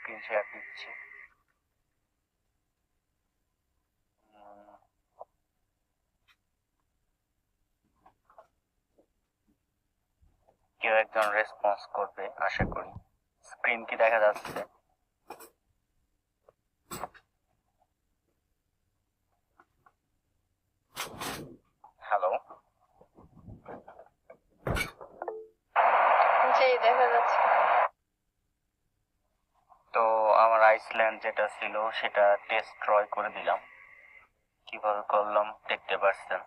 Screen share দিচ্ছি। কেউ একজন রেসপন্স করবে আশা করি। স্ক্রিন কি দেখা যাচ্ছে? হ্যালো, জি দেখা যাচ্ছে। তো আমার আইসল্যান্ড যেটা ছিল সেটা ডেস্ট্রয় করে দিলাম। কিভাবে করলাম দেখতে পাচ্ছেন।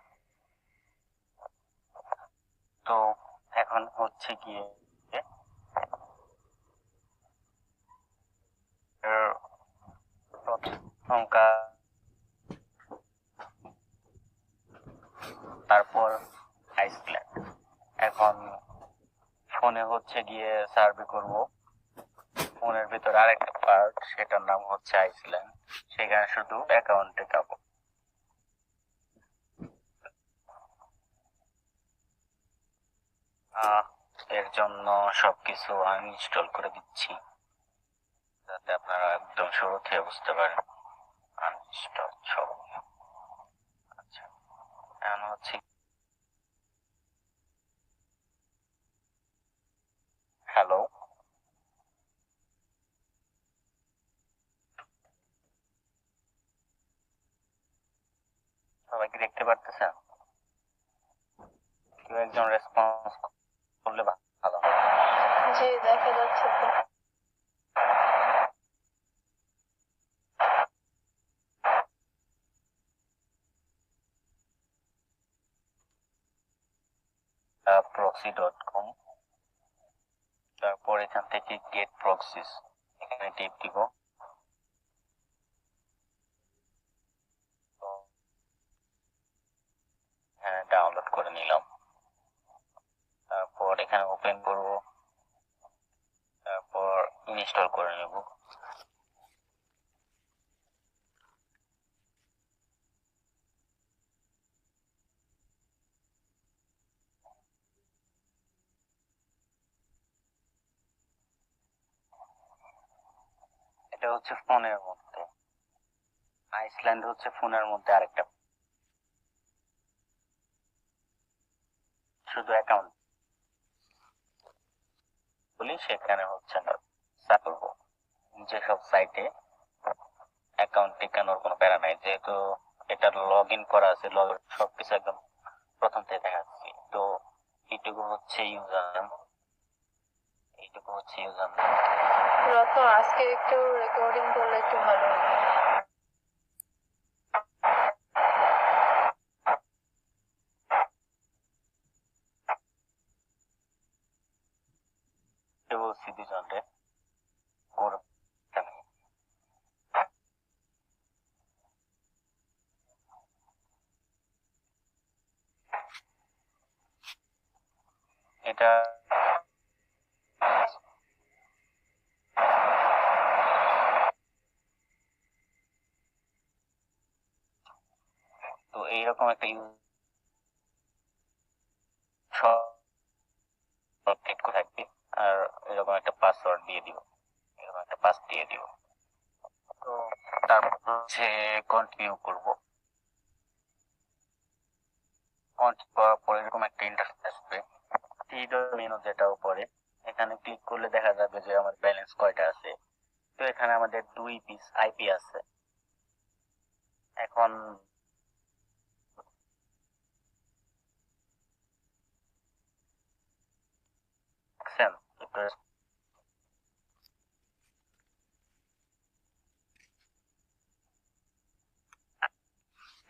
তো এখন হচ্ছে গিয়ে প্রথম কাজ, তারপর আইসল্যান্ড। এখন ফোনে হচ্ছে গিয়ে সার্ভে করব। ফোনের ভিতরে আরেকটা পার্ট, সেটার নাম হচ্ছে আইসল্যান্ড। সেখানে শুধু অ্যাকাউন্টে যাবো। এর জন্য সবকিছু আনইনস্টল করে দিচ্ছি যাতে আপনারা একদম শুরু থেকে বুঝতে পারেন। আনইনস্টল সব। আচ্ছা, এখন হচ্ছে হ্যালো, সবাই কি দেখতে পারতেছেন? কেউ একজন রেসপন্স করলে ভালো হয়। জি দেখা যাচ্ছে তো। proxy.com, তারপর এখান থেকে গেট প্রক্সিস, এখানে টিপ দিব। এখানে ডাউনলোড করে নিলাম। তারপর এখানে ওপেন করব, তারপর ইনস্টল করে নেব। এটা হচ্ছে ফোনের মধ্যে, আইসল্যান্ড হচ্ছে ফোনের মধ্যে আরেকটা, শুধু অ্যাকাউন্ট বলি সেখানে হচ্ছে না সার্চ করবো। যেসব সাইটে অ্যাকাউন্ট টিকানোর কোনো প্যারা নাই, যেহেতু এটা লগ ইন করা আছে, সবকিছু একদম প্রথম থেকে দেখাচ্ছি। তো এইটুকু হচ্ছে ইউজার নেম, এইটুকু হচ্ছে ইউজার নেম। রতন আজকে একটু রেকর্ডিং করলে একটু ভালো হবে। বলছি দুজনরে করবে। এটা তো এইরকম একটা আপডেট করে থাকবে, আর এরকম একটা পাসওয়ার্ড দিয়ে দিব, এরকম একটা পাস দিয়ে দিব। তো তারপর হচ্ছে কন্টিনিউ করব। কন্টিনিউ করার পর এরকম একটা ইন্টারফেস আসবে, থ্রি ডট মেনু যেটা উপরে, এখানে ক্লিক করলে দেখা যাবে যে আমার ব্যালেন্স কয়টা আছে। তো এখানে আমাদের 2 পিস আইপি আছে। এখন দেখছেন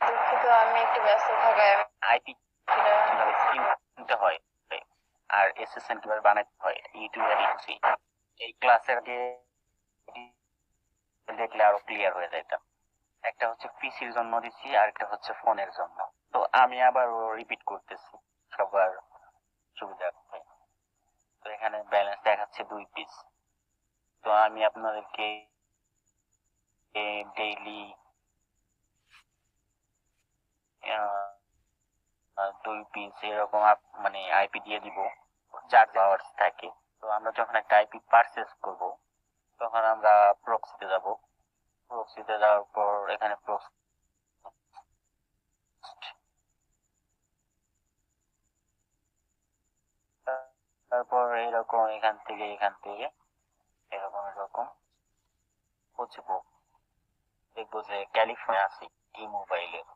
দুঃখিত আমি একটু ব্যস্ত থাকায় আইপি কিভাবে কিনতে হয় আর এসএসএন কিভাবে বানাতে হয় ইউটিউবে দিচ্ছি। এই ক্লাসের আগে দেখলে আরো ক্লিয়ার হয়ে যেত। একটা হচ্ছে পিসির জন্য দিচ্ছি আর একটা হচ্ছে ফোনের জন্য। তো আমি আবার রিপিট করতেছি সবার সুবিধার্থে। তো এখানে ব্যালেন্স দেখাচ্ছে 2 পিস। তো আমি আপনাদেরকে ডেইলি 2 পিস এরকম মানে আইপি দিয়ে দিব, যার আওয়ার্স থাকে। তো আমরা যখন একটা আইপি পারচেজ করব তখন আমরা প্রক্সিতে যাব। প্রক্সিতে যাওয়ার পর এখানে তারপর এরকম এখান থেকে এরকম খুঁজবো, দেখবো যে ক্যালিফোর্নিয়া আছে টি মোবাইলের।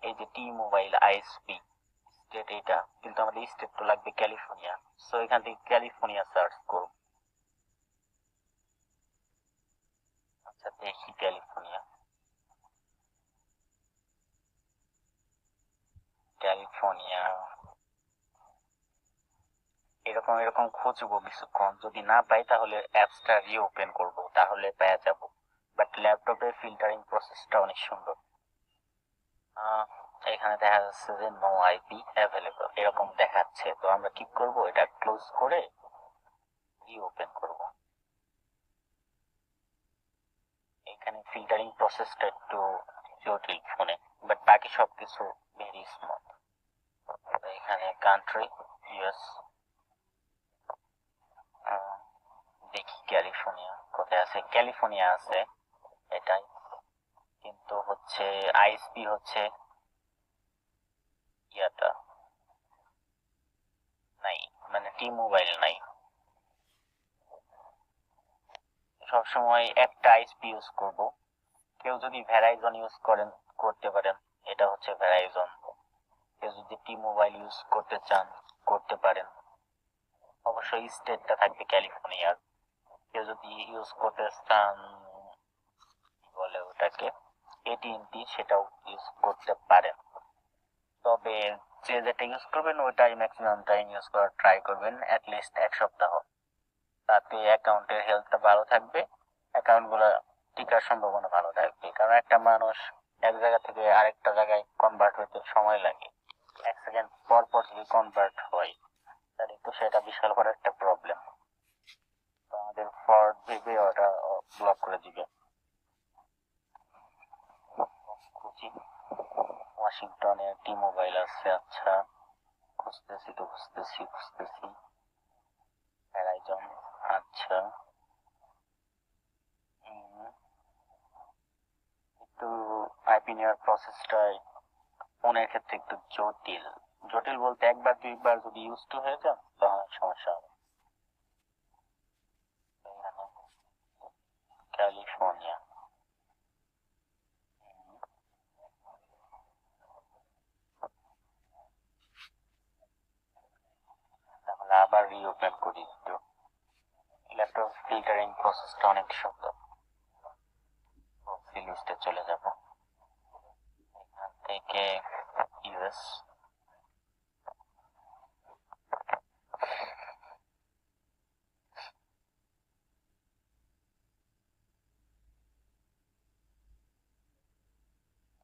এই যে টি মোবাইল আইএসপি স্টেট, এটা কিন্তু আমাদের স্টেট তো লাগবে ক্যালিফোর্নিয়া। সো এখান থেকে ক্যালিফোর্নিয়া সার্চ করব। আচ্ছা দেখি ক্যালিফোর্নিয়া ক্যালিফোর্নিয়া এরকম খুঁজবো কিছুক্ষণ, যদি না পাই তাহলে অ্যাপসটা রিওপেন করব, তাহলে পেয়ে যাব। বাট ল্যাপটপের ফিল্টারিং প্রসেসটা অনেক সুন্দর। এখানে দেখা যাচ্ছে যে নো আইপি অ্যাভেলেবল এরকম দেখাচ্ছে। তো আমরা কি করব, এটা ক্লোজ করে রিওপেন করব। এখানে ফিল্টারিং প্রসেসটা একটু জটিল ফোনে, বাট বাকি সবকিছু ভেরি স্মুথ। এখানে কান্ট্রি ইউএস, দেখি ক্যালিফোর্নিয়া কোথায় আছে। ক্যালিফোর্নিয়া আছে এটাই, কিন্তু হচ্ছে আইএসপি হচ্ছে ইয়াটা নাই, মানে টি মোবাইল নাই। সবসময় একটা আইএসপি ইউজ করব। কেউ যদি ভ্যারাইজন ইউজ করতে পারেন, এটা হচ্ছে ভ্যারাইজন। কেউ যদি টি মোবাইল ইউজ করতে চান করতে পারেন, অবশ্যই স্টেটটা থাকবে ক্যালিফোর্নিয়ার। কেউ যদি ইউজ করতে চান কি বলে ওটাকে এটিএনটি, সেটাও ইউজ করতে পারেন। তবে যে যেটা ইউজ করবেন ওটাই ম্যাক্সিমাম টাইম ইউজ করার ট্রাই করবেন, অ্যাটলিস্ট 1 সপ্তাহ। তাতে অ্যাকাউন্টের হেলথটা ভালো থাকবে, অ্যাকাউন্ট গুলো টিকার সম্ভাবনা ভালো থাকবে। কারণ একটা মানুষ এক জায়গা থেকে আরেকটা জায়গায় কনভার্ট হতে সময় লাগে। 1 সেকেন্ড পর পর যদি কনভার্ট হয় তাহলে তো সেটা বিশাল বড় একটা প্রবলেম। তো আমাদের ফ্রড ভেবে ওটা ব্লক করে দিবে। খুঁজি ওয়াশিংটনে টি মোবাইল আছে। আচ্ছা খুঁজতেছি ভ্যারাইজন। আচ্ছা একটু আইপি নেওয়ার প্রসেসটা ফোনের ক্ষেত্রে একটু জটিল বলতে একবার দুইবার যদি ইউজ টু হয়ে যান তখন সমস্যা হবে। ক্যালিফোর্নিয়া তাহলে আবার রিওপেন করি একটু। ল্যাপটপ ফিল্টারিং প্রসেসটা অনেক সুন্দর। প্রক্সি লিস্টে চলে যাব, এখান থেকে ইউএস।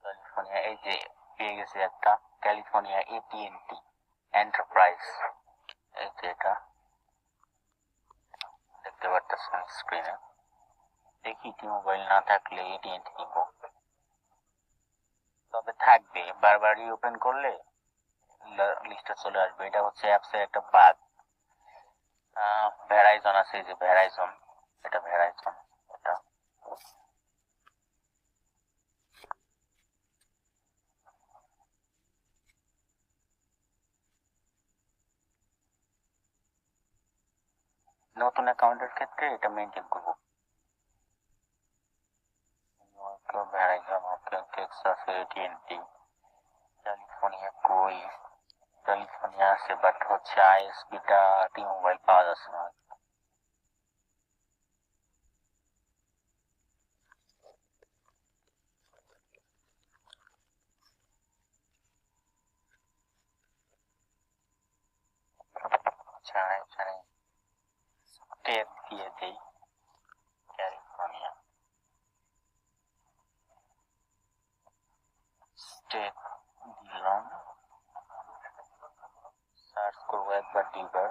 ক্যালিফোর্নিয়া এই যে পেয়ে গেছে একটা, ক্যালিফোর্নিয়া এটিএনটি এন্টারপ্রাইজ। এই যে এটা দেখতে পারতেছেন স্ক্রিনে। দেখি টি মোবাইল না থাকলে এটিএনটি নিব, তবে থাকবে। বারবার রিওপেন করলে লিস্টে চলে আসবে। এটা হচ্ছে অ্যাপসের একটা বাগ। ভ্যারাইজন আছে, এই যে ভ্যারাইজন, এটা ভ্যারাইজন। এটা নতুন অ্যাকাউন্টের ক্ষেত্রে এটা মেনটেন করবো। ভ্যারাইজন ওকে, টেক্সাস এটিএনটি। ক্যালিফোর্নিয়া কই, ক্যালিফোর্নিয়া আছে বাট হচ্ছে আইএসপিটা টি মোবাইল পাওয়া যাচ্ছে না। আচ্ছা এখানে স্টেট দিয়ে দেই, ক্যালিফোর্নিয়া স্টেট দিলাম। সার্চ করবো একবার দুইবার,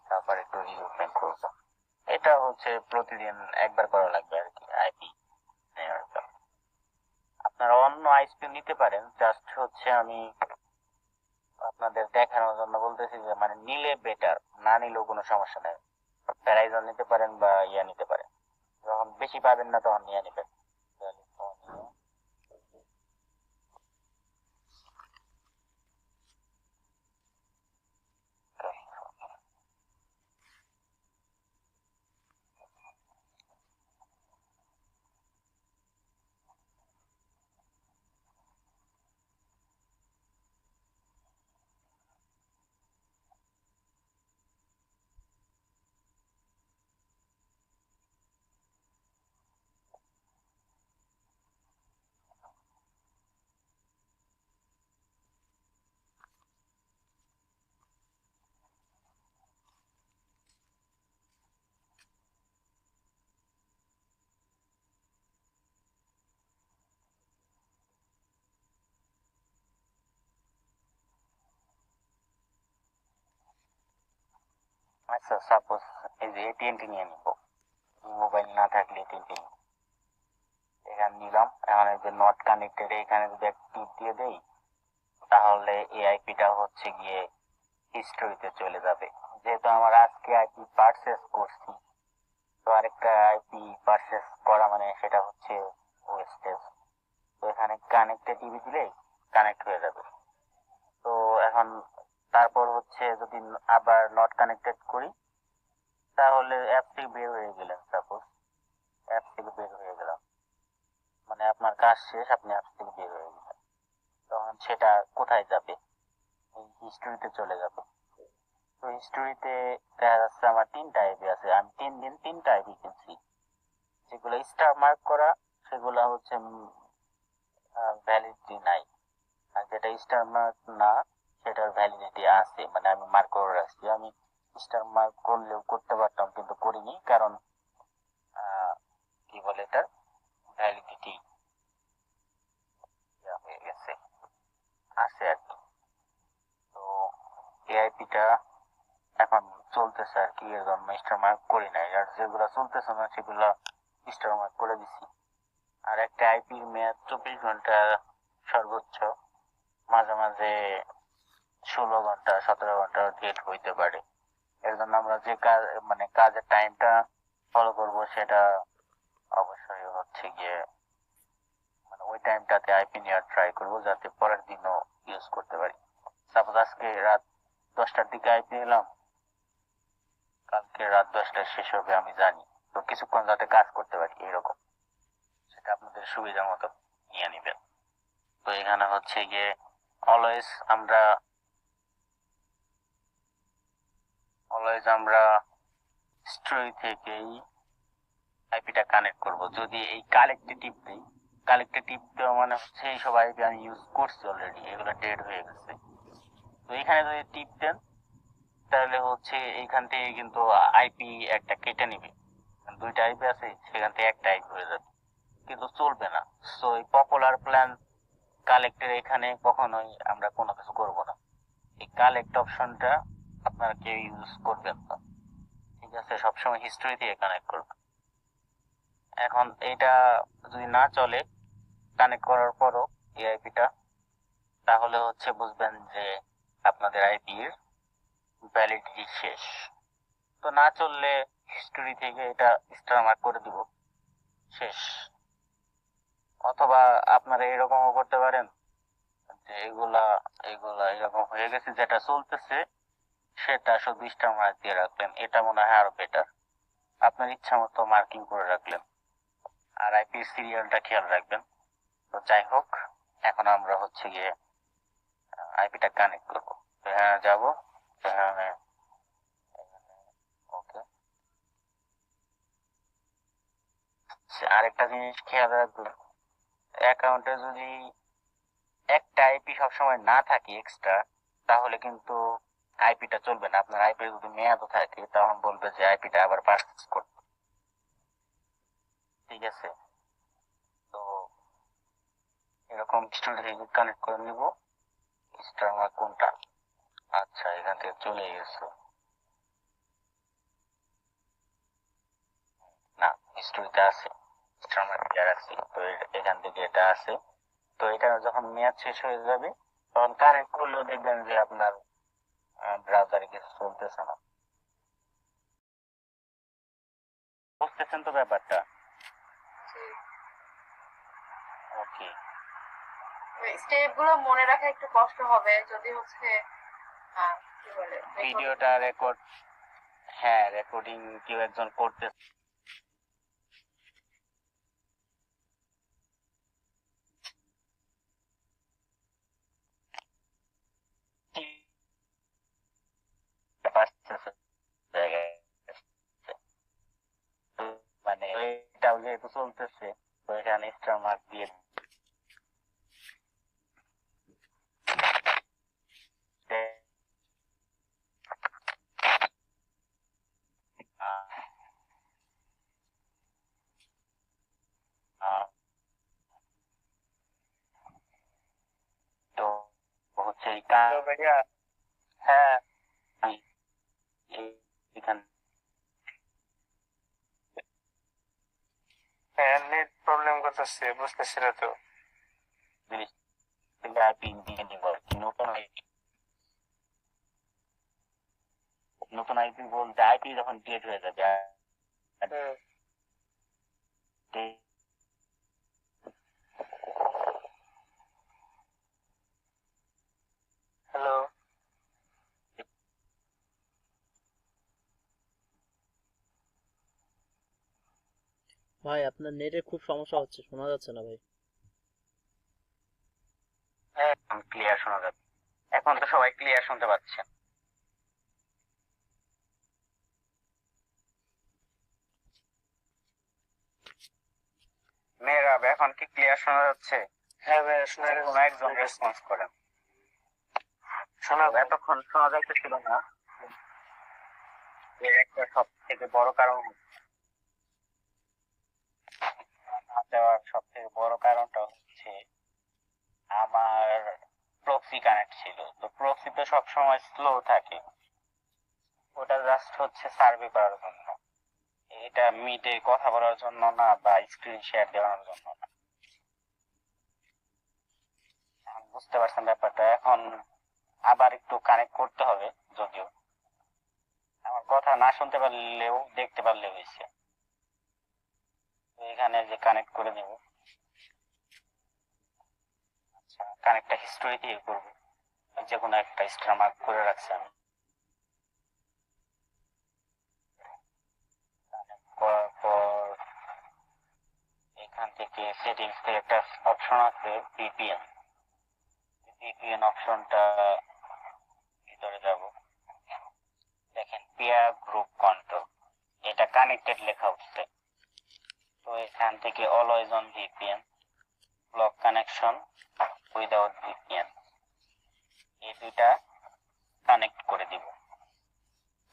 তারপর একটু রিওপেন করবো। এটা হচ্ছে প্রতিদিন একবার করা লাগবে আর কি আইপি নেওয়ার জন্য। আপনারা অন্য আইএসপি নিতে পারেন, জাস্ট হচ্ছে আমি আপনাদের দেখানোর জন্য বলতেছি যে মানে নিলে বেটার, না নিলেও কোনো সমস্যা নেই। ভ্যারাইজন নিতে পারেন বা ইয়া নিতে পারেন। যখন বেশি পাবেন না তখন নিয়ে নেবেন। ক্যালিফোর্নিয়া আচ্ছা সাপোজ এই যে এটিএনটি নিয়ে নিব, মোবাইল না থাকলে এটিএনটি এখানে নিলাম। এখন এই যে নট কানেক্টেড এখানে যদি একটা টিপ দিয়ে দেই তাহলে এই আইপিটা হচ্ছে গিয়ে হিস্টোরিতে চলে যাবে। যেহেতু আমার আজকে আইপি পারচেস করছি, তো আরেকটা আইপি পারচেস করা মানে সেটা হচ্ছে ওয়েস্টেজ। তো এখানে কানেক্টেড টিভি দিলে কানেক্ট হয়ে যাবে। তো এখন তারপর হচ্ছে যদি আবার নট কানেক্টেড করি তাহলে অ্যাপ থেকে বের হয়ে গেলেন, সাপোজ অ্যাপ থেকে বের হয়ে গেলাম মানে আপনার কাজ শেষ, আপনি অ্যাপ থেকে বের হয়ে গেলেন, তখন সেটা কোথায় যাবে? এই হিস্টোরিতে চলে যাবে। তো হিস্টোরিতে দেখা যাচ্ছে আমার 3টা আইপি আছে, আমি 3 দিন 3টা আইপি কিনছি। যেগুলো স্টার মার্ক করা সেগুলো হচ্ছে ভ্যালিডিটি নাই, আর যেটা স্টার মার্ক না সেটার ভ্যালিডিটি আছে, মানে আমি মার্ক করে রাখছি। আমি স্টার মার্ক করলেও করতে পারতাম কিন্তু করিনি, কারণ কি বলে এটা ভ্যালিডিটি হয়ে গেছে, আছে আর কি। তো এআইপিটা এখন চলতেছে আর কি, এর জন্য স্টার মার্ক করি নাই। আর যেগুলো চলতেছে না সেগুলো স্টার মার্ক করে দিছি। আর একটা আইপির মেয়াদ 24 ঘন্টা সর্বোচ্চ, মাঝে মাঝে 16 ঘন্টা 17 ঘন্টা ডেট হইতে পারে। এর জন্য আমরা যে কাজ মানে কাজের টাইমটা ফলো করব সেটা অবশ্যই হচ্ছে গিয়ে মানে ওই টাইমটাতে আইপি নেওয়ার ট্রাই করবো, যাতে পরের দিনও ইউজ করতে পারি। সাপোজ আজকে রাত 10টার দিকে আইপি নিলাম, কালকে রাত 10টায় শেষ হবে আমি জানি, তো কিছুক্ষণ যাতে কাজ করতে পারি এরকম, সেটা আপনাদের সুবিধা মতো নিয়ে নিবেন। তো এখানে হচ্ছে গিয়ে অলওয়েজ আমরা স্টোরি থেকেই আইপিটা কানেক্ট করব। যদি এই কালেক্টে টিপ দিই, কালেক্টে টিপ দেওয়া মানে হচ্ছে এইসব আইপি আমি ইউজ করছি অলরেডি, এগুলো ডেড হয়ে গেছে। তো এখানে যদি টিপ দেন তাহলে হচ্ছে এইখান থেকে কিন্তু আইপি একটা কেটে নিবে। 2টা আইপি আছে, সেখান থেকে একটা আইপি হয়ে যাবে, কিন্তু চলবে না। সো এই পপুলার প্ল্যান কালেক্টের এখানে কখনোই আমরা কোনো কিছু করব না। এই কালেক্ট অপশনটা আপনারা কেউ ইউজ করবেন না, ঠিক আছে? সবসময় হিস্ট্রি দিয়ে কানেক্ট করবেন। এখন এটা যদি না চলে কানেক্ট করার পরও এই আইপিটা, তাহলে হচ্ছে বুঝবেন যে আপনাদের আইপির ভ্যালিডিটি শেষ। তো না চললে হিস্টোরি থেকে এটা স্টার মার্ক করে দিব, শেষ। অথবা আপনারা এরকমও করতে পারেন যে এগুলা এগুলা এরকম হয়ে গেছে, যেটা চলতেছে সেটা শুধু স্টার মার্ক দিয়ে রাখলেন, এটা মনে হয় আরো বেটার। আপনার ইচ্ছা মতো মার্কিং করে রাখলেন, আর আইপি সিরিয়ালটা খেয়াল রাখবেন। তো যাই হোক, এখন আমরা হচ্ছে গিয়ে আইপিটা কানেক্ট করবো। তো এখানে যাবো, এখানে ওকে। আরেকটা জিনিস খেয়াল রাখবেন, অ্যাকাউন্টে যদি একটা আইপি সবসময় না থাকে এক্সট্রা, তাহলে কিন্তু আইপিটা চলবে না। আপনার আইপি যদি মেয়াদও থাকে তখন বলবে যে আইপিটা আবার পারচেজ করতে, ঠিক আছে? তো এরকম স্টুডিও থেকে কানেক্ট করে নিব। স্টার মার্ক কোনটা? আচ্ছা, এখান থেকে চলে গেছে না, স্টোরিতে আছে, স্টার মার্ক দেওয়া আছে। তো এখান থেকে এটা আছে। তো এটা যখন মেয়াদ শেষ হয়ে যাবে তখন কানেক্ট করলেও দেখবেন যে আপনার ব্রাউজারে কিছু চলতেছে না। বুঝতেছেন তো ব্যাপারটা? কি স্টেপ গুলো মনে রাখা একটু কষ্ট হবে যদি হচ্ছে কি বলে ভিডিওটা রেকর্ড, হ্যাঁ রেকর্ডিং কেউ একজন করতে পারতেছে জায়গায়, মানে এটাও যেহেতু চলতেছে তো এখানে স্টার মার্ক দিয়ে তো হচ্ছে এই ভাইয়া হ্যাঁ এখানে হ্যাঁ নেট প্রবলেম করতেছে, বুঝতেছি না তো। আইপি দিয়ে নিব আর কি, নতুন আইপি বলতে আইপি যখন ক্রিয়েট হয়ে যাবে হ্যালো, ভাই আপনার নেটের খুব সমস্যা হচ্ছে, শোনা যাচ্ছে না ভাই। হ্যাঁ ক্লিয়ার শোনা যাবে, এখন তো সবাই ক্লিয়ার শুনতে পাচ্ছেন। মেয়েরা এখন কি ক্লিয়ার শোনা যাচ্ছে? হ্যাঁ ভাইয়া শোনা কোনো একজন যাচ্ছে। রেসপন্স করেন। শোনা যায়। এতক্ষণ শোনা যাইতেছিল না, এর একটা সব থেকে বড় কারণ দেওয়ার সব থেকে বড় কারণটা হচ্ছে আমার প্রক্সি কানেক্ট ছিল, তো প্রক্সি তো সবসময় স্লো থাকে, ওটা জাস্ট হচ্ছে সার্ভে করার জন্য, এটা মিটে কথা বলার জন্য না বা স্ক্রিন শেয়ার দেওয়ার জন্য না। বুঝতে পারছেন ব্যাপারটা? এখন আবার একটু কানেক্ট করতে হবে, যদিও আমার কথা না শুনতে পারলেও দেখতে পারলে হয়েছে। এখানে যে কানেক্ট করে দেব, আচ্ছা কানেক্টটা হিস্টোরি দিয়ে করবো, যে কোনো একটা স্টার মার্ক করে রাখছি আমি। করার পর এখান থেকে সেটিংস থেকে একটা অপশন আছে ভিপিএন, ভিপিএন অপশনটা ভিতরে যাব, দেখেন পেয়ার গ্রুপ কন্ট্রোল, এটা কানেক্টেড লেখা উঠছে, তো এখান থেকে always on VPN, block connection without VPN, এই দুইটা কানেক্ট করে দিব।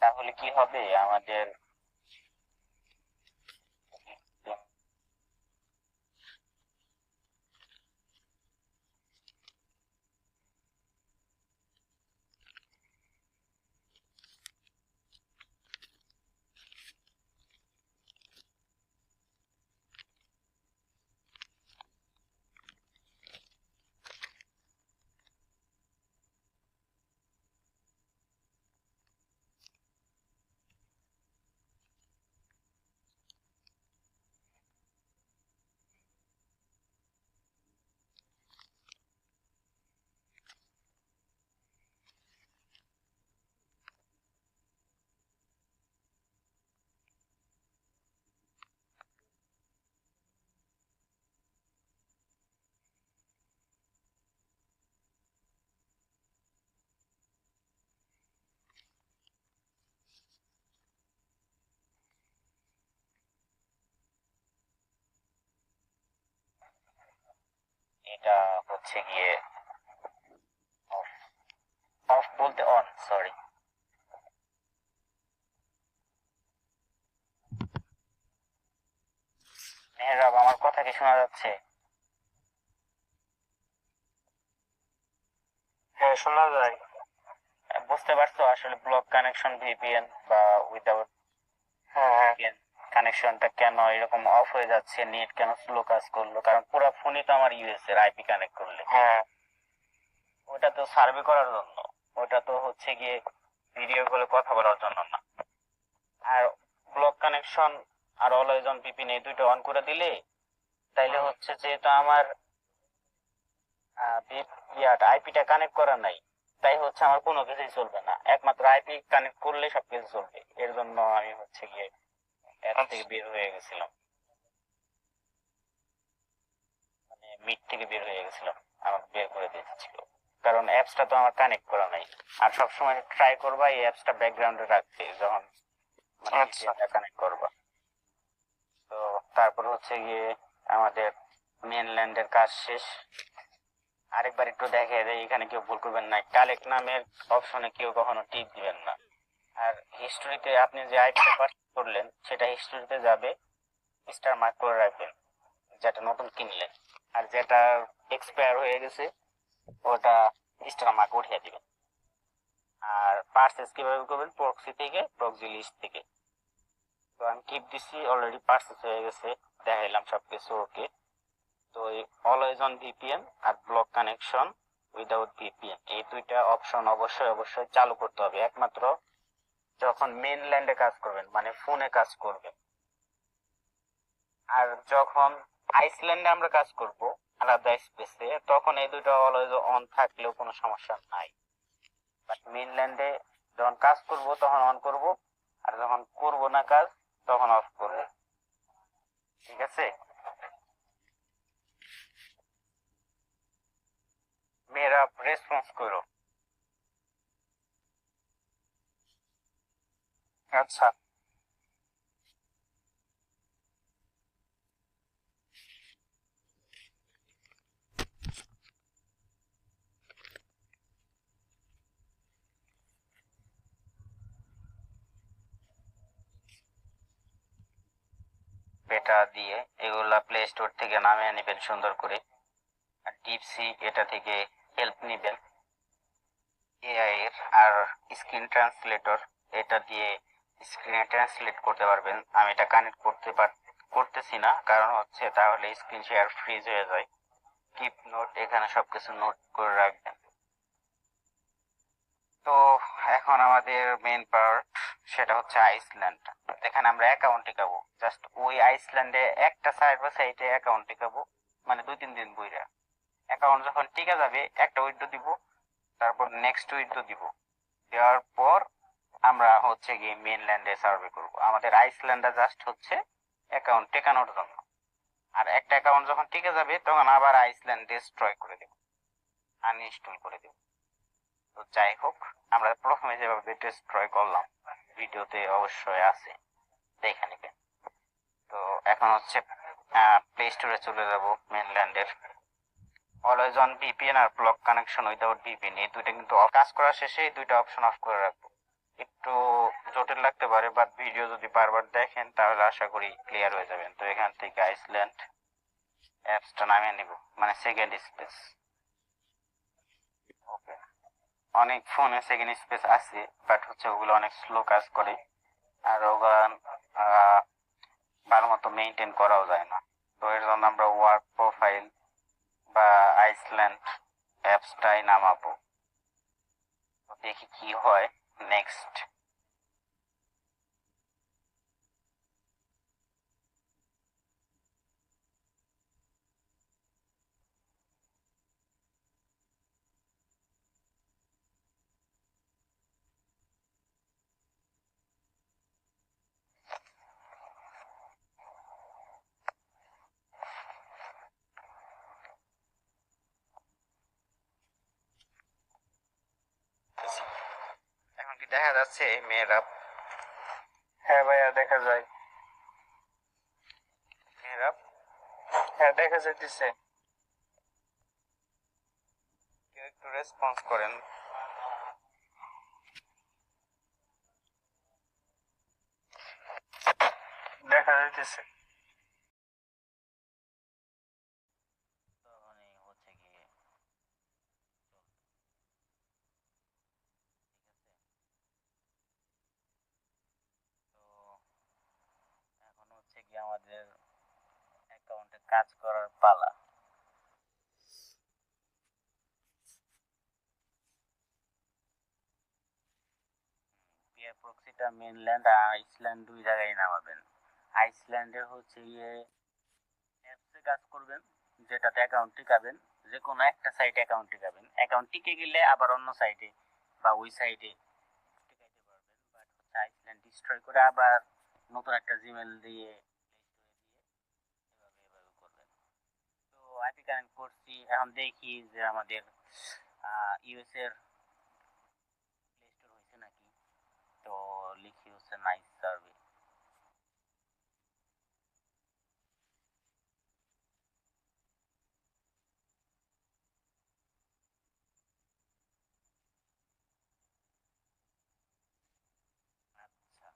তাহলে কি হবে, আমাদের এটা হচ্ছে গিয়ে অফ, অফ বলতে অন, সরি। মেহরাব আমার কথা কি শোনা যাচ্ছে? হ্যাঁ শোনা যায়। বুঝতে পারছো আসলে ব্লক কানেকশন ভিপিএন বা উইদাউট হ্যাঁ হ্যাঁ ভিপিএন কানেকশনটা কেন এরকম অফ হয়ে যাচ্ছে, নেট কেন স্লো কাজ করলো, কারণ পুরো ফোনই তো আমার ইউএস এর আইপি কানেক্ট করলে, হ্যাঁ ওটা তো সার্ভে করার জন্য, ওটা তো হচ্ছে গিয়ে ভিডিও কলে কথা বলার জন্য না। আর ব্লক কানেকশন আর অলওয়েজ অন ভিপিএন এই দুটো অন করে দিলে তাইলে হচ্ছে যেহেতু আমার আইপিটা কানেক্ট করা নাই, তাই হচ্ছে আমার কোনো কিছুই চলবে না। একমাত্র আইপি কানেক্ট করলে সবকিছু চলবে। এর জন্য আমি হচ্ছে গিয়ে অ্যাপ থেকে বের হয়ে গেছিলাম, মানে মিট থেকে বের হয়ে গেছিলাম, আমার বের করে দিয়েছিল। কারণ অ্যাপসটা তো আমার কানেক্ট করা নাই। আর সবসময় ট্রাই করবা এই অ্যাপসটা ব্যাকগ্রাউন্ডে রাখতে যখন মানে আচ্ছা। কানেক্ট করবা। তো তারপর হচ্ছে গিয়ে আমাদের মেনল্যান্ডের কাজ শেষ। আরেকবার একটু দেখে দেয়, এখানে কেউ ভুল করবেন না, কালেক্ট নামের অপশনে কেউ কখনো টিপ দিবেন না। আর হিস্টোরিতে আপনি যে আইপিটা পারচেজ করলেন সেটা হিস্টোরিতে যাবে, স্টার মার্ক করে রাখবেন যেটা নতুন কিনলেন। আর যেটা এক্সপায়ার হয়ে গেছে ওটা স্টার মার্ক উঠিয়ে দিবেন। আর পারচেজ কিভাবে করবেন, প্রক্সি থেকে, প্রক্সি লিস্ট থেকে। তো আমি টিপ দিচ্ছি, অলরেডি পারচেজ হয়ে গেছে, দেখাইলাম সবকিছু ওকে। তো অলওয়েজ অন ভিপিএন আর ব্লক কানেকশন উইদাউট ভিপিএন, এই দুইটা অপশন অবশ্যই অবশ্যই চালু করতে হবে একমাত্র যখন মেইনল্যান্ডে কাজ করবেন, মানে ফোনে কাজ করবেন। আর যখন আইসল্যান্ডে আমরা কাজ করব আলাদা স্পেসে, তখন এই দুটো অলওয়েজ অন থাকলেও কোনো সমস্যা নাই। বাট মেইনল্যান্ডে যখন কাজ করব তখন অন করব, আর যখন করব না কাজ তখন অফ করব। ঠিক আছে? মেয়েরা রেসপন্স করো। আচ্ছা। বেটা দিয়ে এগুলা প্লে স্টোর থেকে নামিয়ে নেবেন সুন্দর করে। আর ডিপসি এটা থেকে হেল্প নেবেন এআই এর। আর স্ক্রিন ট্রান্সলেটর এটা দিয়ে স্ক্রিনে ট্রান্সলেট করতে পারবেন। আমি এটা কানেক্ট করতেছি না, কারণ হচ্ছে তাহলে স্ক্রিন শেয়ার ফ্রিজ হয়ে যায়। কিপ নোট, এখানে সবকিছু নোট করে রাখবেন। তো এখন আমাদের মেইন পার্ট, সেটা হচ্ছে আইসল্যান্ড। এখানে আমরা অ্যাকাউন্ট টিকাবো, জাস্ট ওই আইসল্যান্ডে একটা সাইডে অ্যাকাউন্ট টিকাবো, মানে 2-3 দিন বইরা। অ্যাকাউন্ট যখন টিকা যাবে একটা উইথড্র দিব, তারপর নেক্সট উইথড্র দিব, দেওয়ার পর আমরা হচ্ছে গিয়ে মেইনল্যান্ডে সার্ভে করব। আমাদের আইসল্যান্ডে জাস্ট হচ্ছে অ্যাকাউন্ট টেকানোর জন্য। আর একটা অ্যাকাউন্ট যখন টিকে যাবে তখন আবার আইসল্যান্ড ডিস্ট্রয় করে দেব, আনইনস্টল করে দেব। তো যাই হোক, আমরা প্রথমে যেভাবে ডিস্ট্রয় করলাম ভিডিওতে অবশ্যই আছে, দেখে নেবেন। তো এখন হচ্ছে প্লে স্টোরে চলে যাব মেইনল্যান্ডের। অলওয়েজ অন ভিপিএন আর ব্লক কানেকশন উইদাউট ভিপিএন, এই দুইটা কিন্তু কাজ করার শেষে এই দুইটা অপশন অফ করে রাখবো। একটু জটিল লাগতে পারে, বাট ভিডিও যদি বারবার দেখেন তাহলে আশা করি ক্লিয়ার হয়ে যাবেন। তো এখান থেকে আইসল্যান্ড অ্যাপসটা নামিয়ে নিব, মানে সেকেন্ড স্পেস। ওকে, অনেক ফোনে সেকেন্ড স্পেস আছে, বাট হচ্ছে ওগুলো অনেক স্লো কাজ করে, আর ওগুলো ভালো মতো মেনটেন করাও যায় না। তো এর জন্য আমরা ওয়ার্ক প্রোফাইল বা আইসল্যান্ড অ্যাপসটাই নামাবো। তো দেখি কি হয়। নেক্সট। এখন কি দেখা যাচ্ছে মেয়েরা? হ্যাঁ ভাইয়া, দেখা যায়। মেয়েরা হ্যাঁ, দেখা যাইতেছে। কেউ একটু রেসপন্স করেন। দেখা যাইতেছে। মানে হচ্ছে গিয়ে তো এখন হচ্ছে কি আমাদের অ্যাকাউন্টে কাজ করার পালা। পিয়ার প্রক্সিটা মেইনল্যান্ড আর আইসল্যান্ড দুই জায়গায় নামাবেন। আইসল্যান্ডের হচ্ছে গিয়ে অ্যাপসে কাজ করবেন, যেটাতে অ্যাকাউন্ট টিকাবেন, যে কোনো একটা সাইটে অ্যাকাউন্ট টিকাবেন, অ্যাকাউন্ট টিকে গেলে আবার অন্য সাইটে বা ওই সাইটে টিকাইতে পারবেন। বাট হচ্ছে আইসল্যান্ড ডিস্ট্রয় করে আবার নতুন একটা জিমেল দিয়ে এভাবে এভাবে করবেন। তো আইপি কানেক্ট করছি, এখন দেখি যে আমাদের ইউএস এর প্লে স্টোর হয়েছে নাকি। তো লিখি হচ্ছে নাইস সার্ভে। আচ্ছা,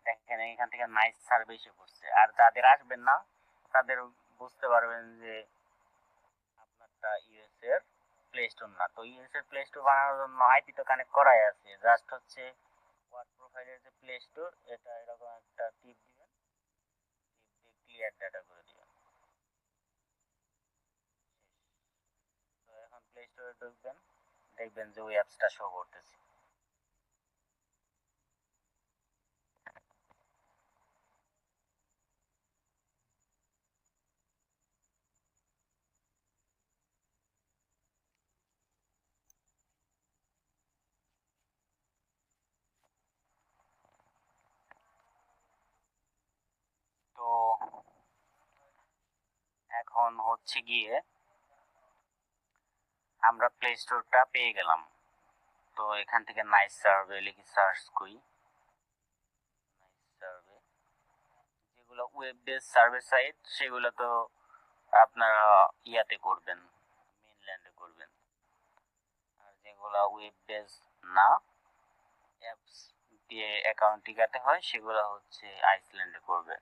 দেখেন এখান থেকে নাইস সার্ভে এসে পড়ছে। আর যাদের আসবেন না তাদের বুঝতে পারবেন যে আপনারটা ইউএস এর প্লে স্টোর না। তো ইউএস এর প্লে স্টোর বানানোর জন্য আইপি তো কানেক্ট করাই আছে, জাস্ট হচ্ছে ওয়ার্ড প্রোফাইলের যে প্লে স্টোর এটা এরকম একটা টিপ দিবেন, টিপ দিয়ে ক্লিয়ার ডাটা করে দিবেন। তো এখন প্লে স্টোরে ঢুকবেন, দেখবেন যে ওই অ্যাপসটা শো করতেছে। তো এখন হচ্ছে গিয়ে আমরা প্লে স্টোরটা পেয়ে গেলাম। তো এখান থেকে নাইস সার্ভে লিখে সার্চ করি। নাইস সার্ভে, যেগুলো ওয়েব বেস সার্ভে সাইট সেগুলো তো আপনারা ইয়াতে করবেন, মেইনল্যান্ডে করবেন। আর যেগুলো ওয়েব বেস না, অ্যাপস দিয়ে অ্যাকাউন্ট টিকাতে হয়, সেগুলো হচ্ছে আইসল্যান্ডে করবে।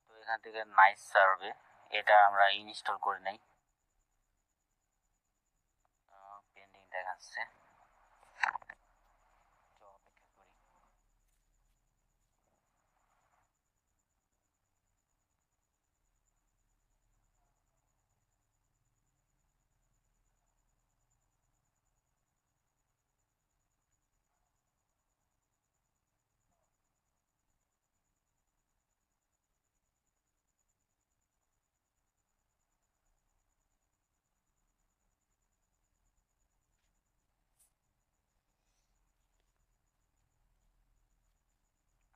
তো এখান থেকে নাইস সার্ভে এটা আমরা ইনস্টল করে নেই, পেন্ডিং দেখাচ্ছে। তো অপেক্ষা করি।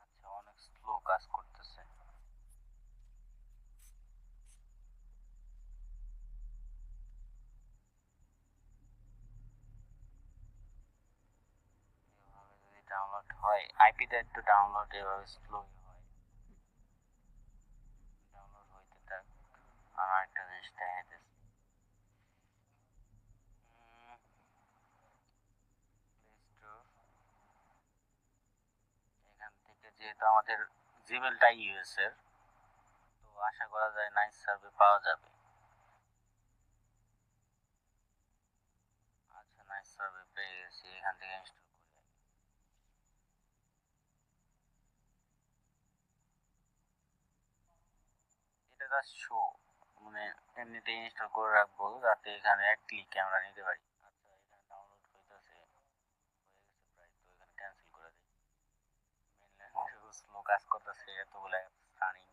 আচ্ছা, অনেক স্লো কাজ করতেছে। এভাবে যদি ডাউনলোড হয়, আইপিতে একটু ডাউনলোড এভাবে স্লো হয়। ডাউনলোড হইতে থাক। আর একটা জিনিস দেখাইতেছে, প্লে স্টোর। এখান থেকে যেহেতু আমাদের জিমেলটা ইউএস এর, তো আশা করা যায় নাইস সার্ভে পাওয়া যাবে। আচ্ছা, নাইস সার্ভে পেয়ে গেছি, এখান থেকে ইনস্টল করি। এটা জাস্ট শো, মানে এমনিতে ইনস্টল করে রাখবো যাতে এখানে এক ক্লিকে আমরা নিতে পারি। আচ্ছা, এখানে ডাউনলোড হইতেছে, হয়ে গেছে প্রায়। তো এখানে ক্যান্সেল করে দিই। মেনল্যান্ড শুধু স্লো কাজ করতেছে, এতগুলো অ্যাপস রানিং।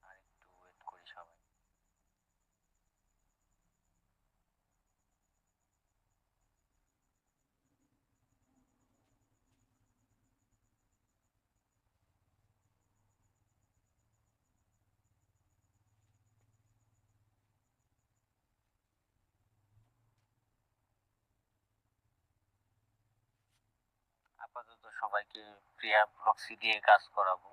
আর একটু ওয়েট করি সবাই। আপাতত সবাইকে প্রিয়া প্রক্সি দিয়ে কাজ করাবো।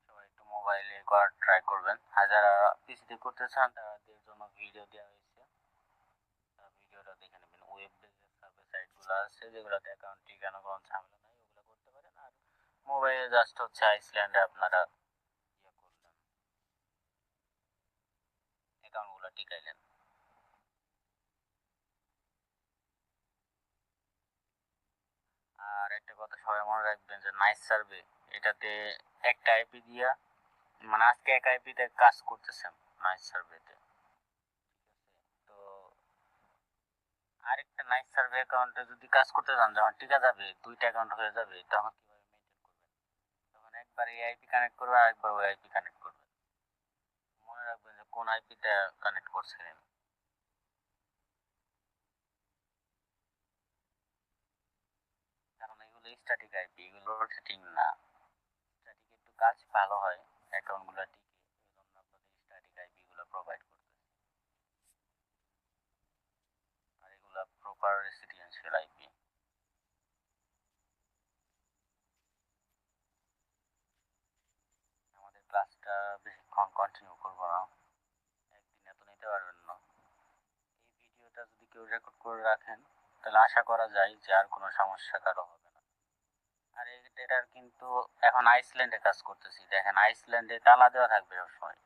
সবাই একটু মোবাইলে করার ট্রাই করবেন, আর যারা পিসিতে করতে চান তাদের জন্য ভিডিও দেওয়া হয়েছে, ভিডিওটা দেখে নেবেন। ওয়েব বেসের সার্ভে সাইটগুলো আছে যেগুলোতে অ্যাকাউন্ট ঠিকানা কোনো ঝামেলা নাই, ওগুলো করতে পারেন। আর মোবাইলে জাস্ট হচ্ছে আইসল্যান্ডে আপনারা ইয়ে করলেন, অ্যাকাউন্টগুলো টিকাইলেন। আর একটা কথা সবাই মনে রাখবেন যে নাইস সার্ভে এটাতে একটা আইপি দিয়া, মানে আজকে এক আইপিতে কাজ করতেছেন নাইস সার্ভেতে, তো আরেকটা নাইস সার্ভে অ্যাকাউন্টে যদি কাজ করতে চান, যখন টিকা যাবে দুইটা অ্যাকাউন্ট হয়ে যাবে, তখন কিভাবে মেনটেন করবেন? তখন এক একবার এই আইপি কানেক্ট করবে আর একবার ওই আইপি কানেক্ট করবে। মনে রাখবেন যে কোন আইপিটা কানেক্ট করছিলেন। কারণ এগুলো স্ট্যাটিক আইপি, এগুলো রোটেটিং না। স্ট্যাটিক একটু কাজ ভালো হয়, অ্যাকাউন্টগুলো টিকে, এই জন্য আপনাদের স্ট্যাটিক আইপি গুলো প্রোভাইড করতেছে। আর এগুলা প্রপার রেসিডেন্সিয়াল আইপি। আমাদের ক্লাসটা বেশিক্ষণ কন্টিনিউ করবো না, একদিনে তো নিতে পারবেন না। এই ভিডিওটা যদি কেউ রেকর্ড করে রাখেন তাহলে আশা করা যায় যে আর কোনো সমস্যা কারো হবে না। আর এটার কিন্তু এখন আইসল্যান্ডে কাজ করতেছি, দেখেন আইসল্যান্ডে তালা দেওয়া থাকবে সবসময়।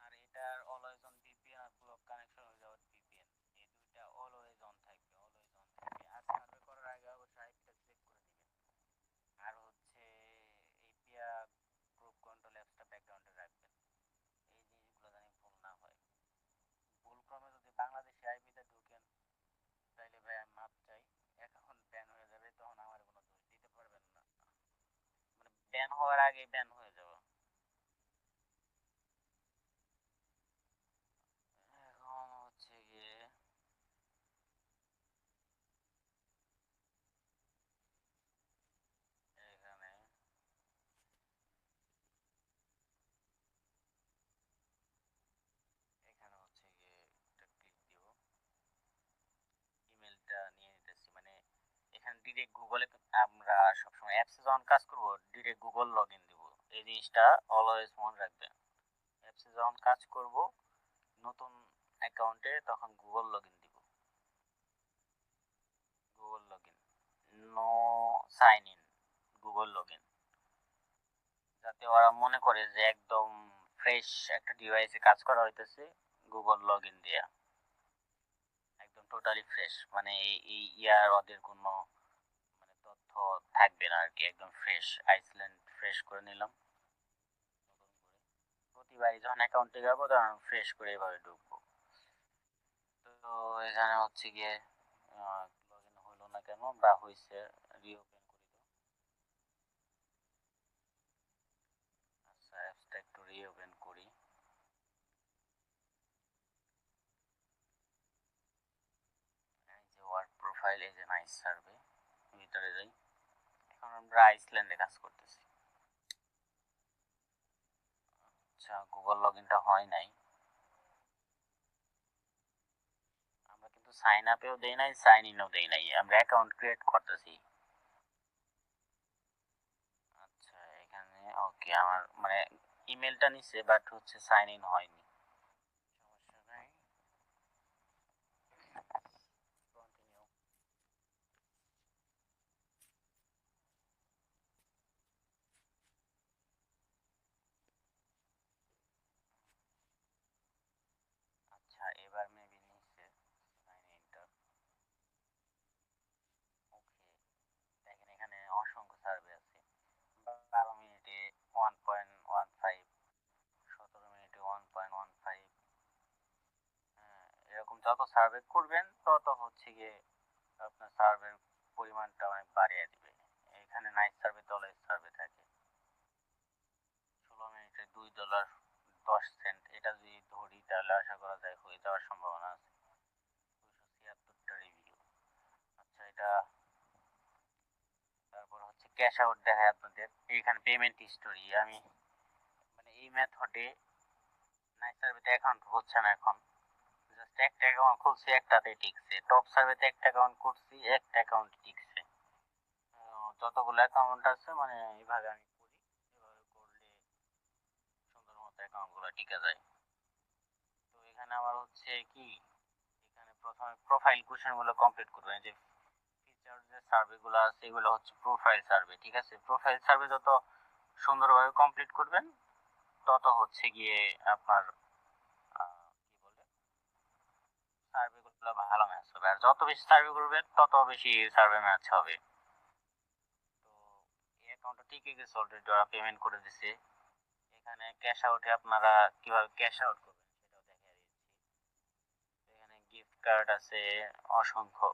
আর এটার অলওয়েজ অন ভিপিএন আর ব্লক কানেকশন উইদাউট ভিপিএন, এই দুইটা অলওয়েজ অন থাকবে, অলওয়েজ অন থাকবে। আর সার্ভে করার আগে অবশ্যই আইপিটা চেক করে দিবেন। আর হচ্ছে এপিআ গ্রুপ কন্ট্রোল অ্যাপসটা ব্যাকগ্রাউন্ডে রাখবেন, এই জিনিসগুলো জানি ভুল না হয়। ভুলক্রমে যদি বাংলাদেশি আইপিতে ঢুকেন তাইলে ভাই আমি মাপ চাই, অ্যাকাউন্ট ব্যান হয়ে যাবে, তখন আমার কোনো দোষ দিতে পারবেন না, মানে ব্যান হওয়ার আগেই ব্যান হয়ে যাবে। এখন হচ্ছে গিয়ে এখানে এখানে হচ্ছে গিয়ে একটা ক্লিক দিব, ইমেলটা নিয়ে নিতেছি, মানে এখানে ডিরেক্ট গুগলে আমরা সবসময় অ্যাপসে যখন কাজ করবো ডিরেক্ট গুগল লগ ইন দিব, এই জিনিসটা অলওয়েজ মনে রাখবেন। অ্যাপসে যখন কাজ করব নতুন অ্যাকাউন্টে তখন গুগল লগ ইন দিব, Google log in, no sign in, Google log in, যাতে ওরা মনে করে যে একদম ফ্রেশ একটা ডিভাইসে কাজ করা হইতেছে। গুগল লগ ইন দেয়া একদম টোটালি ফ্রেশ, মানে এই ইয়ার ওদের কোনো মানে তথ্য থাকবে না আর কি, একদম ফ্রেশ, আইসল্যান্ড ফ্রেশ করে নিলাম নতুন করে। প্রতিবারই যখন অ্যাকাউন্টে যাবো তখন ফ্রেশ করে এভাবে ঢুকবো। তো এখানে হচ্ছে গিয়ে লগ ইন হলো না কেন, বা হয়েছে, রিওপেন করি তো। আচ্ছা অ্যাপসটা একটু রিওপেন করি। এই যে ওয়ার্ক প্রোফাইল, এই যে নাইস সার্ভে, ভিতরে যাই। এখন আমরা আইসল্যান্ডে কাজ করতেছি। আচ্ছা গুগল লগ ইনটা হয় নাই, আমরা কিন্তু সাইন আপেও দেই নাই, সাইন ইনও দেই নাই, আমরা অ্যাকাউন্ট ক্রিয়েট করতেছি। আচ্ছা এখানে ওকে, আমার মানে ইমেলটা নিছে বাট হচ্ছে সাইন ইন হয়নি, সমস্যা নাই, কন্টিনিউ। আচ্ছা এবার মেবি নিচ্ছে সাইন ইনটা, ওকে। দেখেন এখানে অসংখ্য সার্ভে আছে, 12 মিনিটে 1.15, 17 মিনিটে 1.15, এরকম যত সার্ভে করবেন তত হচ্ছে গিয়ে আপনার সার্ভের পরিমাণটা অনেক বাড়িয়ে দিবে। এখানে নাইট সার্ভে অলওয়েজ সার্ভে থাকে। 16 মিনিটে $2.10, এটা যদি ধরি তাহলে আশা করা যায় হয়ে যাওয়ার সম্ভাবনা আছে। 276টা রিভিউ। আচ্ছা এটা, তারপর হচ্ছে ক্যাশ আউট দেখায় আপনাদের, এইখানে পেমেন্ট হিস্টোরি। আমি মানে এই মেথডে নাইট সার্ভেতে অ্যাকাউন্ট হচ্ছে না এখন, জাস্ট একটা অ্যাকাউন্ট খুলছি, একটাতে টিকছে। টপ সার্ভেতে একটা অ্যাকাউন্ট করছি, একটা অ্যাকাউন্ট টিকছে। যতগুলো অ্যাকাউন্ট আছে মানে এইভাবে আমি করি, এভাবে করলে সুন্দর মতো অ্যাকাউন্টগুলো টিকে যায়। তো এখানে আমার হচ্ছে কি, এখানে প্রথমে প্রোফাইল কোশ্চেনগুলো কমপ্লিট করবেন, যে ফিচার যে সার্ভেগুলো আছে এগুলো হচ্ছে প্রোফাইল সার্ভে, ঠিক আছে। প্রোফাইল সার্ভে যত সুন্দরভাবে কমপ্লিট করবেন তত হচ্ছে গিয়ে আপনার কি বলে সার্ভেগুলো ভালো ম্যাচ হবে, আর যত বেশি সার্ভে করবেন তত বেশি সার্ভে ম্যাচ হবে। তো এই অ্যাকাউন্টটা টিকে গেছে অলরেডি, ওরা পেমেন্ট করে দিছে। এখানে ক্যাশ আউটে আপনারা কিভাবে ক্যাশ আউট করবেন সেটাও দেখিয়ে দিচ্ছি। এখানে গিফট কার্ড আছে অসংখ্য,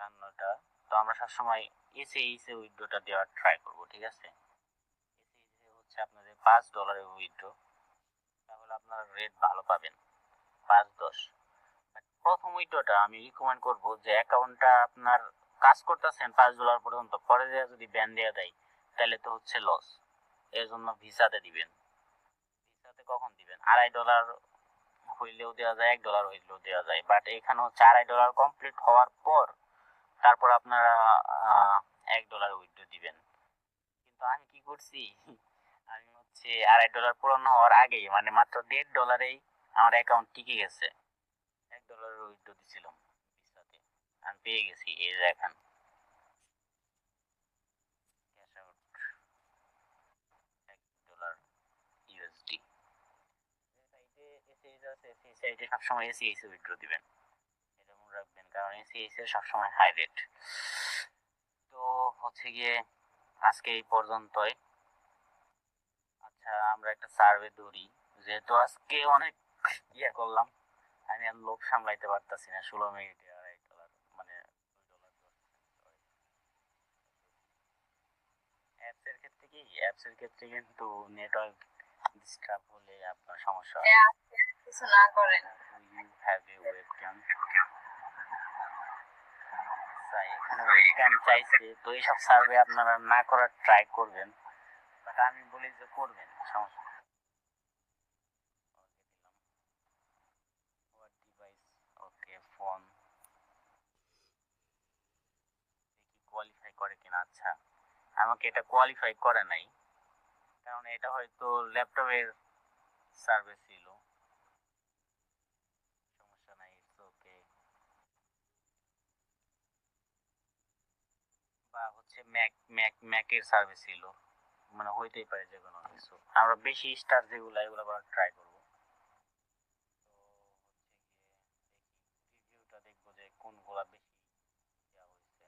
51টা। তো আমরা সবসময় এসএইচে উইথড্রটা দেওয়ার ট্রাই করব, ঠিক আছে? এসএইচে হচ্ছে আপনাদের $5 উইথড্র, তাহলে আপনারা রেট ভালো পাবেন, 5-10। প্রথম উইথড্রটা আমি রিকমেন্ড করব যে অ্যাকাউন্টটা আপনার কাজ করতেছেন $5 পর্যন্ত, পরে যদি ব্যান দেওয়া দেয় তাহলে তো হচ্ছে লস। এর জন্য ভিসাতে দিবেন। ভিসাতে কখন দিবেন? $2.5 হইলেও দেওয়া যায়, $1 হইলেও দেওয়া যায়, বাট এখানে হচ্ছে $2.5 কমপ্লিট হওয়ার পর তারপর আপনারা $1 উইথড্র দিবেন। কিন্তু আমি কি করছি, আমি হচ্ছে $2.5 পূরণ হওয়ার আগেই মানে মাত্র $1.5 আমার অ্যাকাউন্ট টিকে গেছে। $1 উইথড্র দিছিলাম ভিসাতে, আমি পেয়ে গেছি। এই দেখেন ক্যাশ আউট $1 ইউএসডি। সাইটে এসএইচ আছে, সেই সাইটে সবসময় এসএইচ উইথড্র দিবেন, এটা মনে রাখবেন, কারণ এসএইচ এর সবসময় হাই রেট। তো হচ্ছে গিয়ে আজকে এই পর্যন্তই। আচ্ছা, আমরা একটা সার্ভে ধরি, যেহেতু আজকে অনেক করলাম, আমি আর লোভ সামলাইতে পারতাছি না। 16 মিনিটে $2.5 মানে $2.10। অ্যাপস এর ক্ষেত্রে কিন্তু নেটওয়ার্ক ডিস্টার্ব হলে আপনার সমস্যা হয়। কিছু না করেন। ইউ হ্যাভ এ ওয়েবক্যাম, এখানে ওয়েবক্যাম চাইছে, তো এইসব সার্ভে আপনারা না করার ট্রাই করবেন, বাট আমি বলি যে করবেন, সমস্যা নেই। হোয়াট ডিভাইস, ওকে ফোন, দেখি কোয়ালিফাই করে কিনা। আচ্ছা, আমাকে এটা কোয়ালিফাই করে নাই, কারণ এটা হয়তো ল্যাপটপের সার্ভে ছিল, সমস্যা নাই, ইটস ওকে। বা হচ্ছে ম্যাকের সার্ভে ছিল, মানে হইতেই পারে যে কোনো কিছু। আমরা বেশি স্টার যেগুলো এগুলো করার ট্রাই করবো। তো হচ্ছে গিয়ে রিভিউটা দেখবো যে কোনগুলা বেশি দেওয়া হয়েছে।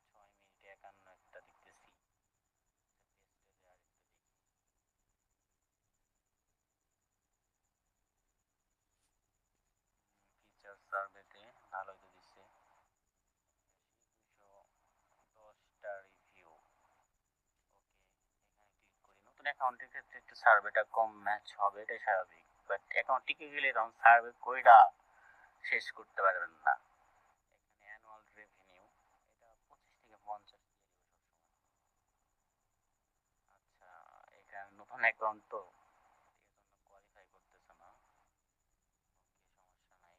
6 মিনিটে 51 একটা দেখতেছি। পেস্টে আর একটু দেখি। ফিচার সার্ভেতে ভালোই তো দিচ্ছে, 210টা রিভিউ। ওকে, এখানে ক্লিক করি। নতুন অ্যাকাউন্টের ক্ষেত্রে একটু সার্ভেটা কম ম্যাচ হবে, এটাই স্বাভাবিক, বাট অ্যাকাউন্ট টিকে গেলে তখন সার্ভে কইরা শেষ করতে পারবেন না। এখানে অ্যানুয়াল রেভিনিউ, এটা 25 থেকে 50 দিয়ে দিব সবসময়। আচ্ছা, এখানে নতুন অ্যাকাউন্ট তো এর জন্য কোয়ালিফাই করতেছে না। ওকে, সমস্যা নাই,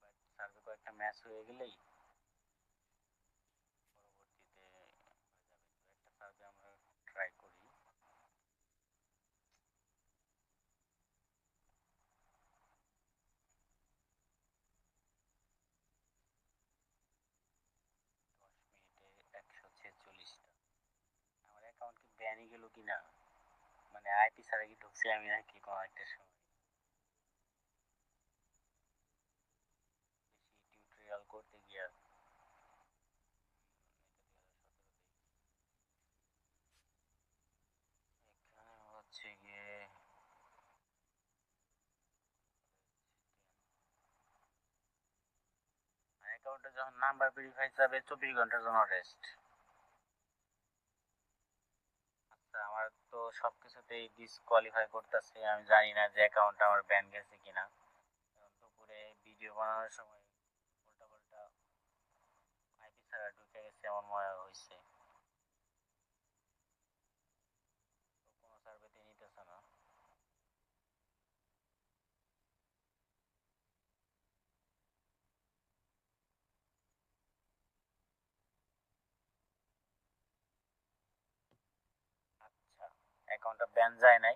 বাট সার্ভে কয়েকটা ম্যাচ হয়ে গেলেই পরবর্তীতে হয়ে যাবে। তো একটা সার্ভে আমরা ট্রাই করি। 10 মিনিটে 146টা। আমার অ্যাকাউন্ট কি ব্যানই গেল কিনা, মানে আইপি ছাড়া কি ঢুকছি আমি নাকি কোনো একটা সময়। বেশি টিউটোরিয়াল করতে গিয়া এটা 2017। এখানে হচ্ছে গিয়ে অ্যাকাউন্টে যখন নাম্বার ভেরিফাই যাবে 24 ঘন্টার জন্য রেস্ট। আচ্ছা, আমার তো সবকিছুতেই ডিসকোয়ালিফাই করতেছে, আমি জানি না যে অ্যাকাউন্ট আমার ব্যান গেছে কিনা। কারণ দুপুরে ভিডিও বানানোর সময় উল্টা পাল্টা আইপি ছাড়া ঢুকে গেছে এমন মনে হয়েছে। তো কোনো সার্ভেতে নিতেছে না। আচ্ছা, অ্যাকাউন্টটা ব্যান যায় নাই,